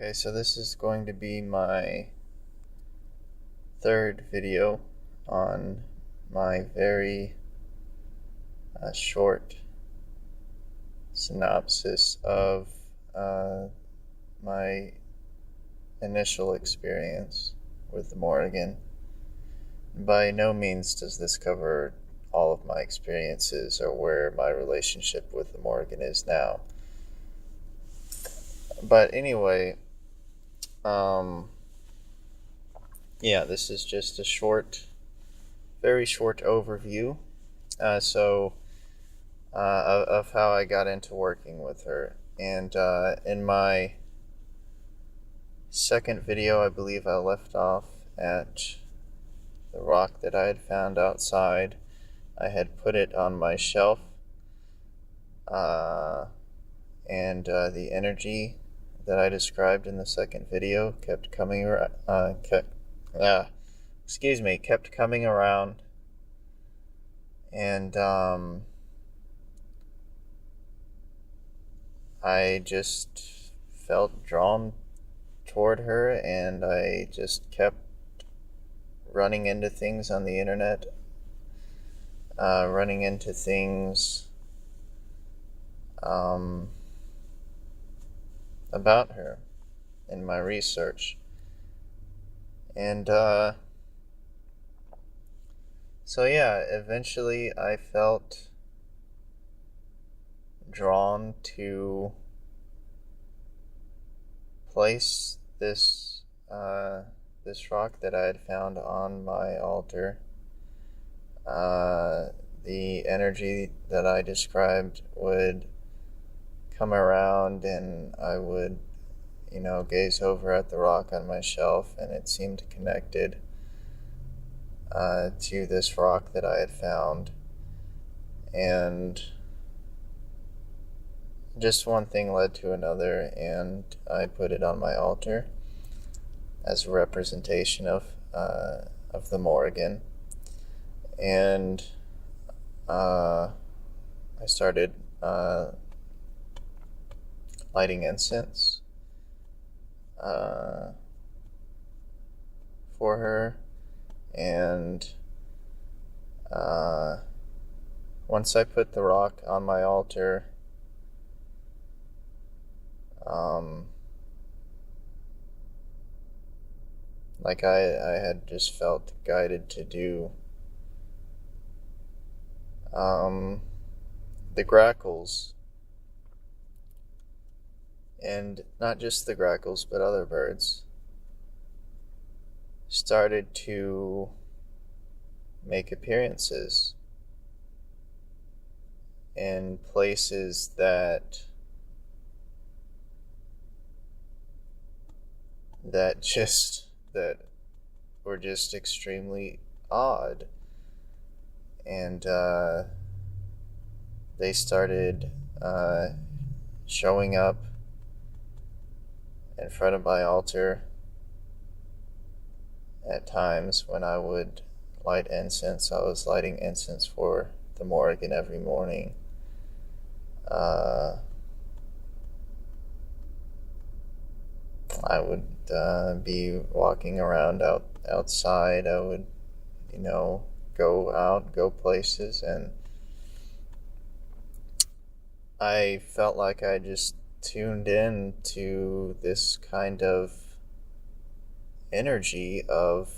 Okay, so this is going to be my third video on my very short synopsis of my initial experience with the Morrigan. By no means does this cover all of my experiences or where my relationship with the Morrigan is now. But anyway, this is just a very short overview. Of how I got into working with her. And in my second video, I believe I left off at the rock that I had found outside. I had put it on my shelf, and the energy that I described in the second video kept coming around, and I just felt drawn toward her, and I just kept running into things on the internet, running into things about her in my research. And eventually I felt drawn to place this rock that I had found on my altar. The energy that I described would come around, and I would, gaze over at the rock on my shelf, and it seemed connected to this rock that I had found. And just one thing led to another, and I put it on my altar as a representation of the Morrigan. And I started lighting incense for her, and once I put the rock on my altar, I had just felt guided to do. The grackles, and not just the grackles, but other birds, started to make appearances in places that were just extremely odd. And they started showing up in front of my altar at times when I would light incense. I was lighting incense for the Morrigan every morning. I would be walking around outside. I would, go places, and I felt like I just tuned in to this kind of energy of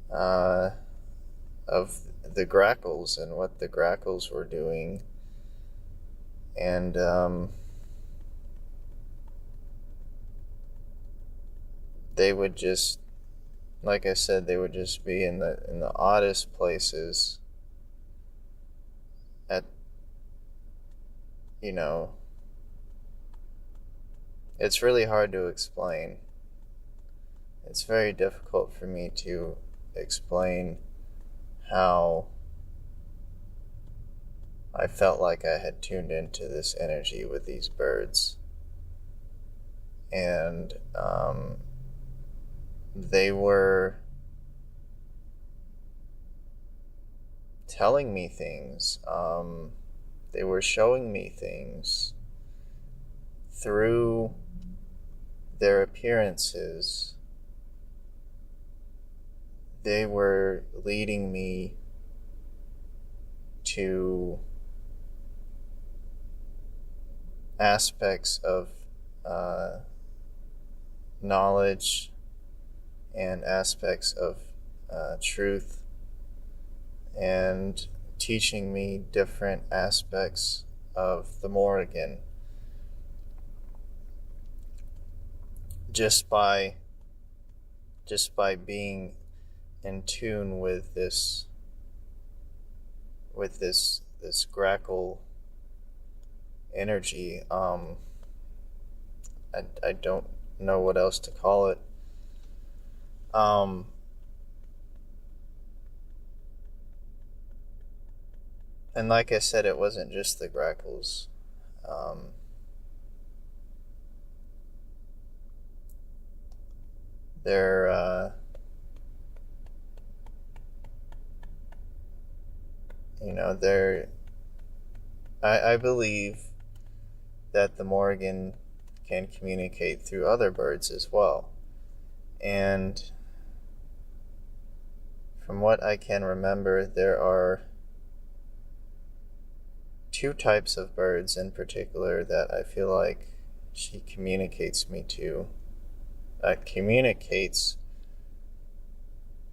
the grackles and what the grackles were doing. And they would just, like I said, they would just be in the oddest places at, it's really hard to explain. It's very difficult for me to explain how I felt like I had tuned into this energy with these birds. And they were telling me things. They were showing me things through their appearances, they were leading me to aspects of knowledge and aspects of truth, and teaching me different aspects of the Morrigan just by being in tune with this grackle energy. I don't know what else to call it. And like I said, it wasn't just the grackles. They're I believe that the Morrigan can communicate through other birds as well. And from what I can remember, there are two types of birds in particular that I feel like she communicates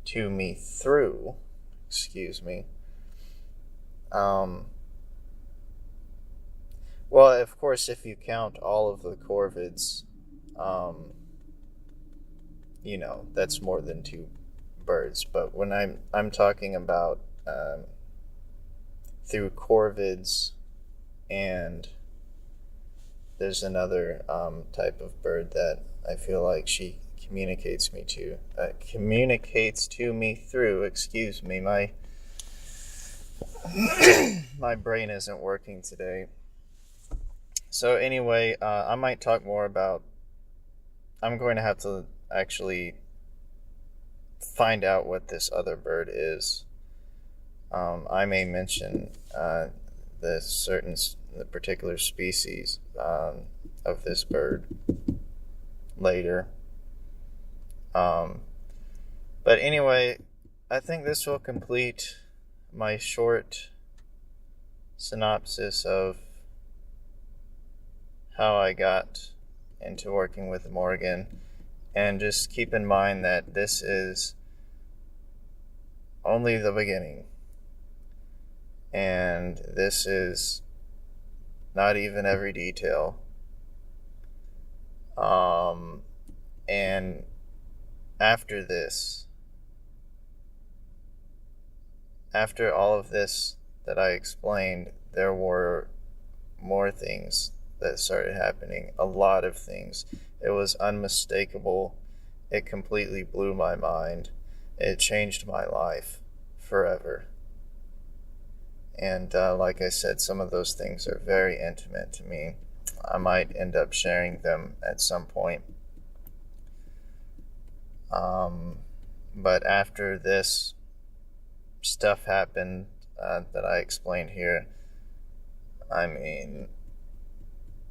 to me through, excuse me. Well, of course, if you count all of the corvids, that's more than two birds. But when I'm talking about through corvids, and there's another type of bird that I feel like she communicates to me through. Excuse me, my brain isn't working today. So anyway, I might talk more about. I'm going to have to actually find out what this other bird is. I may mention the particular species of this bird later. But anyway, I think this will complete my short synopsis of how I got into working with Morrigan. And just keep in mind that this is only the beginning. And this is not even every detail. And after this, after all of this that I explained, there were more things that started happening. A lot of things. It was unmistakable. It completely blew my mind. It changed my life forever. And like I said, some of those things are very intimate to me. I might end up sharing them at some point. But after this stuff happened that I explained here, I mean,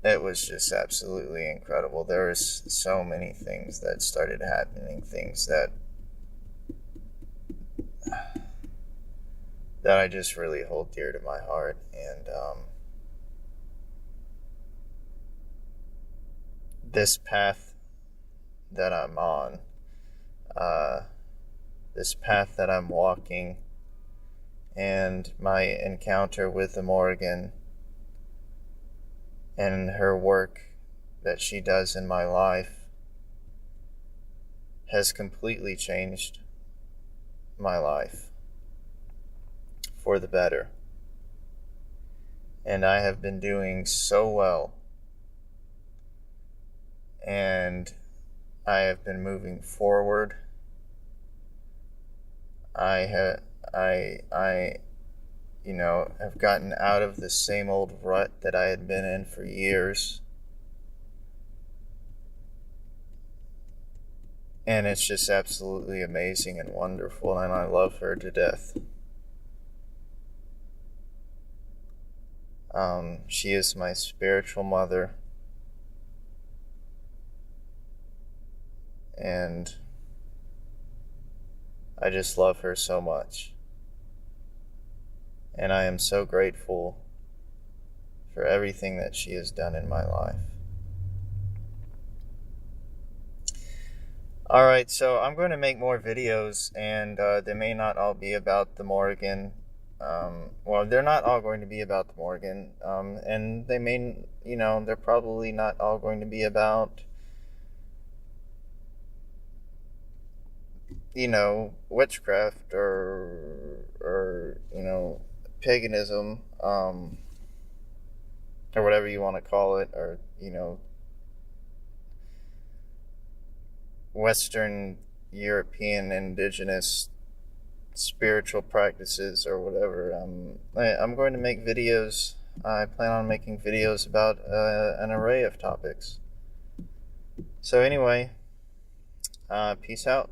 it was just absolutely incredible. There was so many things that started happening, things that I just really hold dear to my heart. And this path that I'm on, this path that I'm walking, and my encounter with the Morrigan and her work that she does in my life has completely changed my life for the better. And I have been doing so well, and I have been moving forward. I have gotten out of the same old rut that I had been in for years. And it's just absolutely amazing and wonderful, and I love her to death. She is my spiritual mother. and I just love her so much. And I am so grateful for everything that she has done in my life. Alright, so I'm going to make more videos, and they may not all be about the Morrigan. Well, they're not all going to be about the Morrigan, and they may, they're probably not all going to be about, witchcraft or paganism, or whatever you want to call it, or, Western European indigenous spiritual practices or whatever. I'm going to make videos. I plan on making videos about an array of topics. So anyway, peace out.